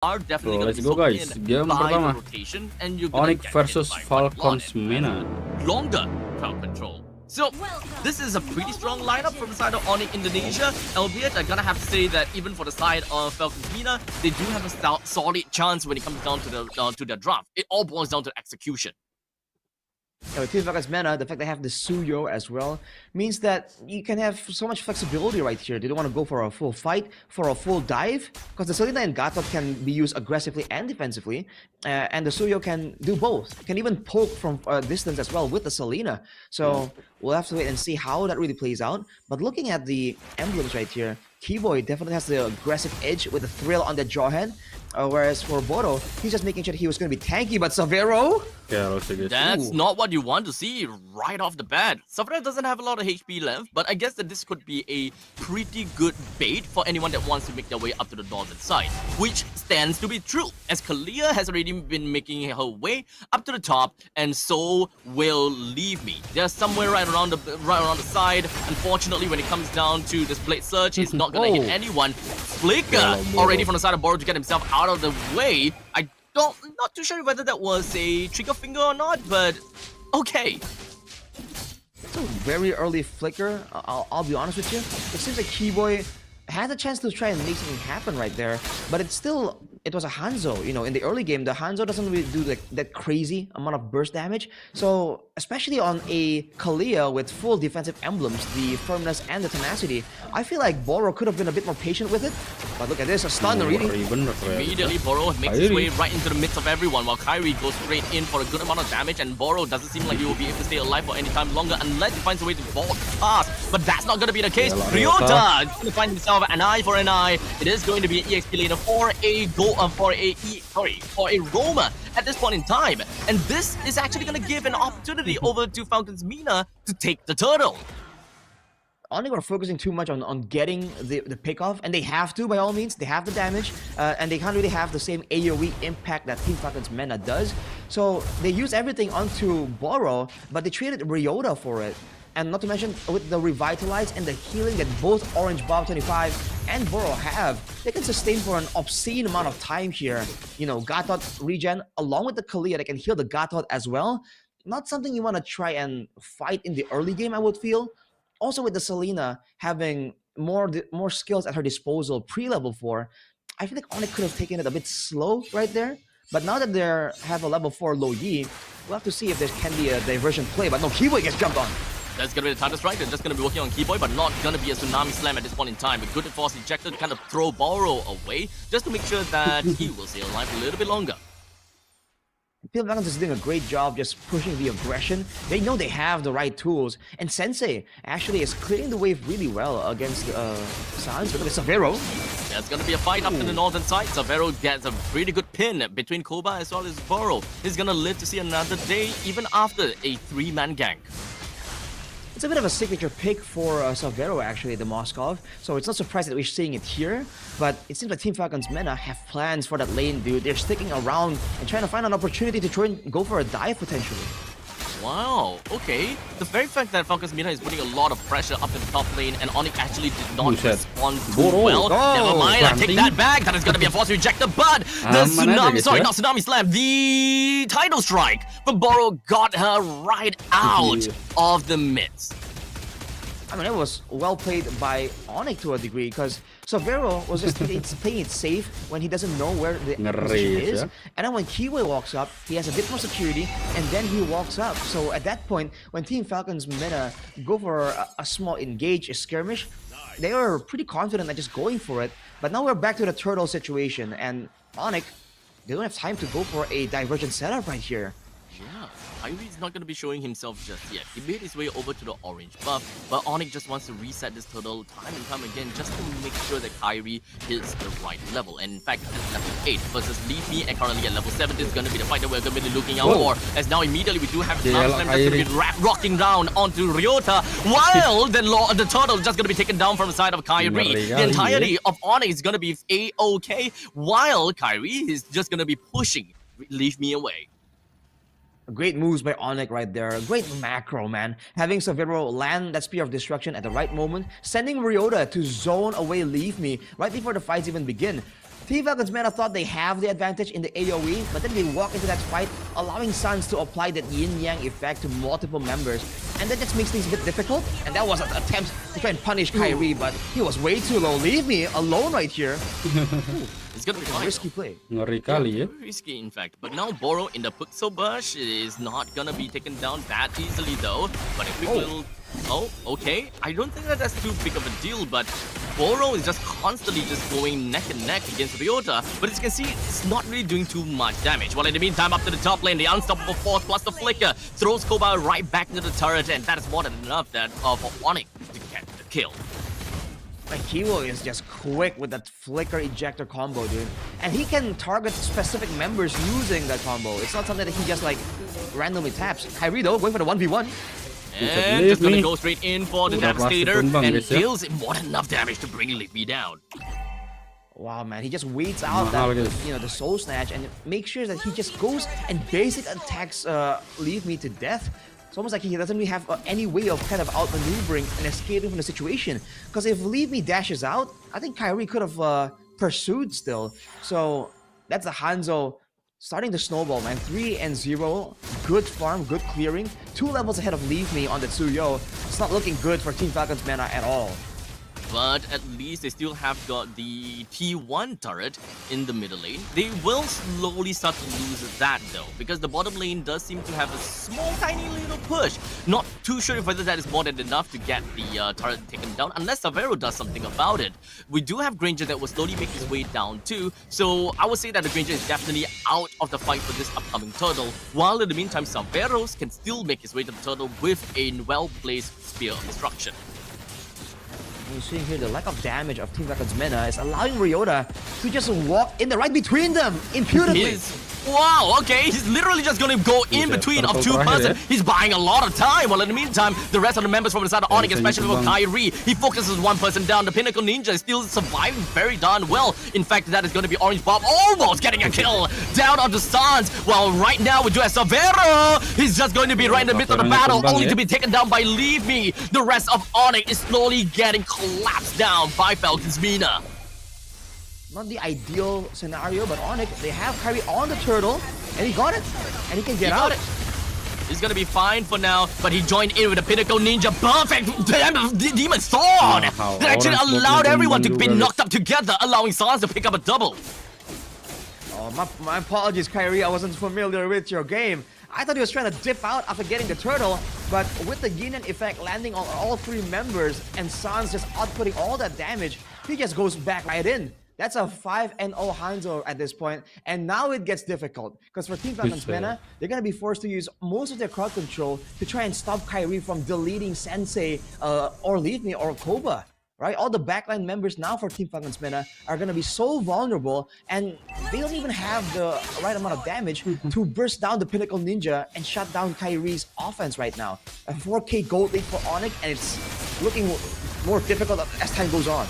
are definitely So going let's to be go guys. soaked in Game by the pertama. rotation, and you're going Onic versus Falcons Mena. longer crowd control. So this is a pretty strong lineup from the side of Onic Indonesia, albeit I'm gonna have to say that even for the side of Falcons Mena, they do have a solid chance when it comes down to the draft. It all boils down to execution. Yeah, with Team Falcons Mena, the fact they have the Suyo as well means that you can have so much flexibility right here. They don't want to go for a full fight, for a full dive, because the Selena and Gatot can be used aggressively and defensively, and the Suyo can do both. Can even poke from distance as well with the Selena. So we'll have to wait and see how that really plays out. But looking at the emblems right here, Kiboy definitely has the aggressive edge with the thrill on the Jawhead. Whereas for Bodo, he's just making sure that he was going to be tanky, but Savero? That's not what you want to see right off the bat. Savero doesn't have a lot of HP left, but I guess that this could be a pretty good bait for anyone that wants to make their way up to the northern side, which stands to be true, as Kalia has already been making her way up to the top, and so will Leave Me. They're somewhere right around the side. Unfortunately, when it comes down to this Blade Surge, it's not going to hit anyone. Flicker already from the side of Bodo to get himself out of the way. Not too sure whether that was a trigger finger or not, but okay. It's a very early flicker, I'll be honest with you. It seems like Kiboy had a chance to try and make something happen right there, but it was a Hanzo. You know, in the early game, the Hanzo doesn't really do that crazy amount of burst damage. So, especially on a Kalia with full defensive emblems, the firmness and the tenacity, I feel like Boro could have been a bit more patient with it. But look at this, a stun already. Immediately, Boro makes his way right into the midst of everyone, while Kairi goes straight in for a good amount of damage, and Boro doesn't seem like he will be able to stay alive for any time longer unless he finds a way to vault past. But that's not going to be the case. Ryota is going to find himself an eye for an eye. It is going to be an EXP later for a Roma at this point in time, and this is actually going to give an opportunity over to Falcons Mena to take the turtle. Onic are focusing too much on getting the pick off, and they have to, by all means. They have the damage, and they can't really have the same AoE impact that Team Falcons Mena does. So they use everything onto Boro, but they traded Ryota for it. And not to mention, with the Revitalize and the healing that both Orange Bob 25 and Boro have, they can sustain for an obscene amount of time here. You know, Gatot regen, along with the Kalia, they can heal the Gatot as well. Not something you want to try and fight in the early game, I would feel. Also with the Selena having more skills at her disposal pre-level 4, I feel like Onic could have taken it a bit slow right there. But now that they have a level 4 Low Yi, we'll have to see if there can be a diversion play. But no, Kiboy gets jumped on. That's going to be the Thunder Strike. They're just going to be working on Kiboy, but not going to be a Tsunami Slam at this point in time. A good Force Ejector to kind of throw Boro away, just to make sure that he will stay alive a little bit longer. Team Falcons is doing a great job just pushing the aggression. They know they have the right tools. And Sensei actually is clearing the wave really well against Sanz. Look at Savero. There's going to be a fight up in the northern side. Savero gets a pretty good pin between Koba as well as Boro. He's going to live to see another day, even after a 3-man gank. It's a bit of a signature pick for Savero, actually, the Moskov. So it's not surprising that we're seeing it here. But it seems like Team Falcons Mena have plans for that lane, dude. They're sticking around and trying to find an opportunity to try and go for a dive, potentially. Wow, okay. The very fact that Falcons Mena is putting a lot of pressure up in the top lane, and Onic actually did not respond too well. Never mind, I take that back. That is going to be a Force Rejector, but the Tsunami Slam, the Tidal Strike from Boro got her right out of the midst. I mean, it was well played by Onic to a degree, because Savero was just playing it safe when he doesn't know where the position is. And then when Kiboy walks up, he has a bit more security, and then he walks up. So at that point, when Team Falcons Mena go for a small engage, a skirmish, they were pretty confident at just going for it. But now we're back to the turtle situation, and Onic, they don't have time to go for a divergent setup right here. Yeah. Kairi is not going to be showing himself just yet. He made his way over to the orange buff, but Onic just wants to reset this turtle time and time again just to make sure that Kairi hits the right level. And in fact, at level 8 versus Leave Me, and currently at level 7, this is going to be the fight that we're going to be looking out for. As now immediately we do have the Slam that's going to be rocking down onto Ryota, while the turtle is just going to be taken down from the side of Kairi. The entirety of Onic is going to be A-OK, while Kairi is just going to be pushing Leave Me away. Great moves by Onic right there. Great macro, man. Having Savero land that Spear of Destruction at the right moment, sending Ryota to zone away Leave Me right before the fights even begin. Team Falcons Mena thought they have the advantage in the AoE, but then they walk into that fight, allowing Sanz to apply that yin-yang effect to multiple members. And that just makes things a bit difficult. And that was an attempt to try and punish Kairi, but he was way too low. Leave me alone right here. It's gonna be fine. Risky play. Ngeri kali ya. Risky, in fact. But now Boro in the Pixel Bush is not gonna be taken down that easily, though. But a quick little... Oh, okay. I don't think that that's too big of a deal, but Boro is just constantly just going neck and neck against Ryota. But as you can see, it's not really doing too much damage. While in the meantime, up to the top lane, the unstoppable force plus the flicker throws Koba right back into the turret, and that is more than enough for Onic to get the kill. Like, Kiboy is just quick with that flicker ejector combo, dude. And he can target specific members using that combo. It's not something that he just like randomly taps. Kairi though, going for the 1v1. And just gonna go straight in for the Devastator, and it deals more than enough damage to bring Leave Me down. Wow, man, he just waits out that, the Soul Snatch and makes sure that he just goes and basic attacks Leave Me to death. It's almost like he doesn't really have any way of kind of outmaneuvering and escaping from the situation. Because if Leave Me dashes out, I think Kairi could have pursued still. So that's a Hanzo starting to snowball, man. 3-0, good farm, good clearing. 2 levels ahead of Leave Me on the Tsuyo. It's not looking good for Team Falcons Mena at all. But at least they still have got the T1 turret in the middle lane. They will slowly start to lose that though, because the bottom lane does seem to have a small tiny little push. Not too sure whether that is more than enough to get the turret taken down, unless Savero does something about it. We do have Granger that will slowly make his way down too, so I would say that the Granger is definitely out of the fight for this upcoming turtle, while in the meantime Saveros can still make his way to the turtle with a well-placed Spear of Destruction. We're seeing here the lack of damage of Team Falcons Mena is allowing Ryota to just walk in the right between them impunity. Wow, okay, he's literally just gonna go in between of 2 persons. He's buying a lot of time, while in the meantime, the rest of the members from the side of Onic, especially for Kairi, he focuses 1 person down. The Pinnacle Ninja is still surviving very darn well. In fact, that is gonna be Orange Bob almost getting a kill down on the Sanz. While right now we do have Savero. He's just going to be right in the midst of the battle, only to be taken down by Leave Me. The rest of Onic is slowly getting collapsed down by Falcons Mena. Not the ideal scenario, but Onic, they have Kairi on the turtle, and he got it, and he can get out. He's gonna be fine for now, but he joined in with the Pinnacle Ninja. Perfect Demon Sword! That actually allowed everyone to be knocked up together, allowing Sanz to pick up a double. Oh, my apologies, Kairi. I wasn't familiar with your game. I thought he was trying to dip out after getting the turtle, but with the yin effect landing on all 3 members and Sanz just outputting all that damage, he just goes back right in. That's a 5-0 Hanzo at this point, and now it gets difficult because for Team Falcons Mena, they're gonna be forced to use most of their crowd control to try and stop Kairi from deleting Sensei or Leave Me or Koba. Right, all the backline members now for Team Falcons Mena are gonna be so vulnerable, and they don't even have the right amount of damage to burst down the Pinnacle Ninja and shut down Kairi's offense right now. A 4K gold lead for Onic, and it's looking more difficult as time goes on.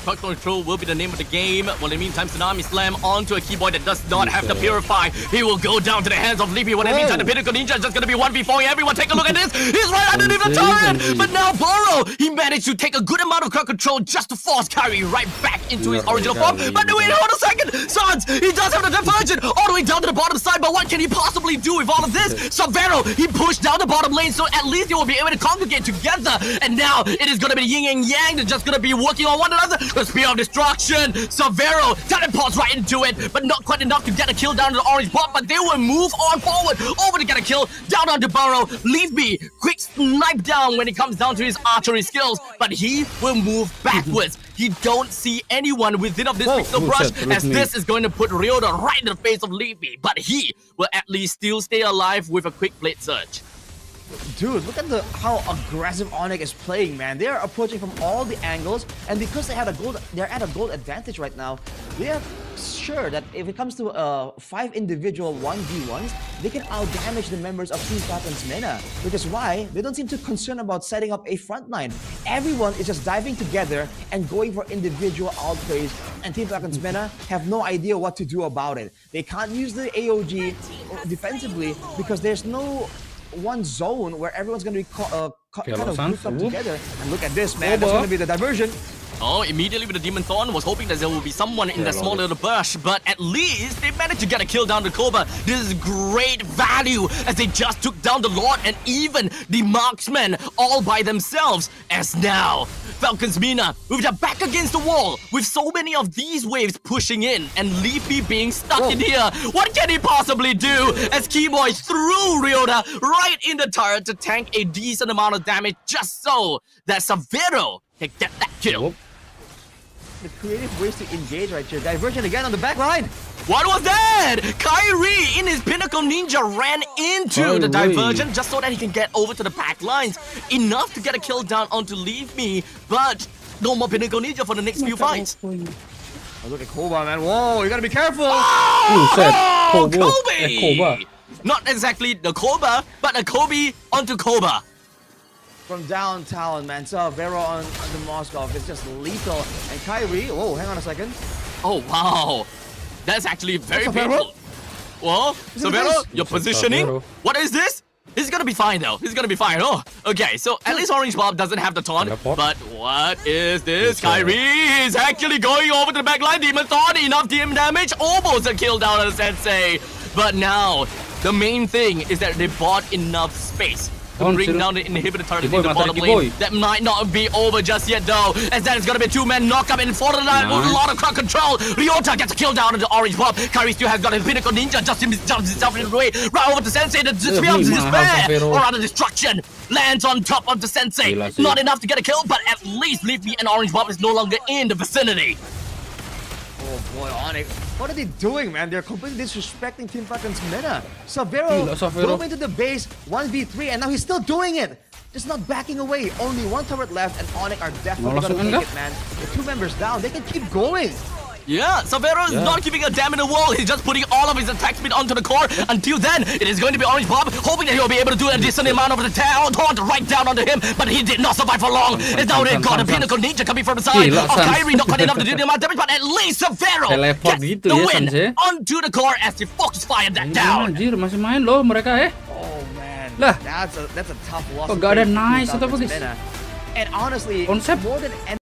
Crowd control will be the name of the game. Well, in the meantime, Tsunami Slam onto a Kiboy that does not have to purify. He will go down to the hands of Leafy. Well, in the meantime, the Pinnacle Ninja is just going to be 1v4. Everyone take a look at this. He's right underneath the turret. But now Boro, he managed to take a good amount of crowd control just to force Kairi right back into his original form. But wait, hold a second. Sanz, he does have the diversion all the way down to the bottom side. But what can he possibly do with all of this? Savero, he pushed down the bottom lane, so at least they will be able to congregate together. And now it is going to be yin and yang. They're just going to be working on one another. The Spear of Destruction, Savero teleports right into it, but not quite enough to get a kill down to the orange bot, but they will move on forward, over to get a kill, down onto Burrow. Leave Me, quick snipe down when it comes down to his archery skills, but he will move backwards. He don't see anyone within of this pixel brush, as this is going to put Ryota right in the face of Leave Me, but he will at least still stay alive with a quick blade surge. Dude, look at how aggressive Onic is playing, man. They are approaching from all the angles, and because they're at a gold advantage right now, they are sure that if it comes to 5 individual 1v1s, they can outdamage the members of Team Falcons Mena, which is why they don't seem too concerned about setting up a front line. Everyone is just diving together and going for individual outplays, and Team Falcons Mena have no idea what to do about it. They can't use the AOG defensively because there's no one zone where everyone's going to be kind of grouped up together. And look at this, man. That's going to be the diversion. Oh, immediately with the Demon Thorn, was hoping that there will be someone in that small little bush, but at least they managed to get a kill down the Cobra. This is great value as they just took down the Lord and even the Marksmen all by themselves. As now, Falcons Mena, with their back against the wall, with so many of these waves pushing in and Leafy being stuck in here, what can he possibly do? As Kiboy threw Ryota right in the turret to tank a decent amount of damage just so that Severo can get that kill. The creative ways to engage right here. Diversion again on the back line. What was that? Kairi in his Pinnacle Ninja ran into the diversion just so that he can get over to the back lines. Enough to get a kill down onto Leave Me, but no more Pinnacle Ninja for the next few fights. Oh, look at Koba, man. Whoa, you gotta be careful. Oh, Kobe! Not exactly the Koba, but a Kobe onto Koba. From downtown, man. So Vero on the Moskov is just lethal. And Kairi, whoa, hang on a second. Oh, wow. That's actually very painful. Well, Severo, your positioning. What is this? He's gonna be fine though. He's gonna be fine. Oh, okay. So at least Orange Bob doesn't have the taunt. But what is this? Kairi is actually going over to the back line. Demon Thorn, enough DM damage. Almost a kill down on the Sensei. But now, the main thing is that they bought enough space to bring down the inhibitor turret into the bottom lane. That might not be over just yet though, as that is gonna be a two-man knockup and for the line with a lot of crowd control. Ryota gets a kill down on the Orange Bob. Kairi still has got his Pinnacle Ninja, just jumps himself in the way. Right over to Sensei, the Spear of Despair, or rather Destruction, lands on top of the Sensei. Not enough to get a kill, but at least Leafy and Orange Bob is no longer in the vicinity. Oh boy, Onic. What are they doing, man? They're completely disrespecting Team Falcons Mena. Severo drove into the base 1v3 and now he's still doing it. Just not backing away. Only one turret left and Onic are definitely gonna make it, man. With 2 members down, they can keep going. Yeah, Severo is not giving a damn in the wall. He's just putting all of his attack speed onto the core. Until then, it is going to be Orange Bob, hoping that he'll be able to do a decent amount of the taunt right down onto him. But he did not survive for long. And now they've got a Pinnacle Ninja coming from the side of Kairi, not quite enough to do the amount of damage. But at least Severo gets the win onto the core as he focus fired that down. Anjir, masih main loh mereka Oh man, lah. that's a tough loss. Kok gak ada nice atau bagus? And honestly, more than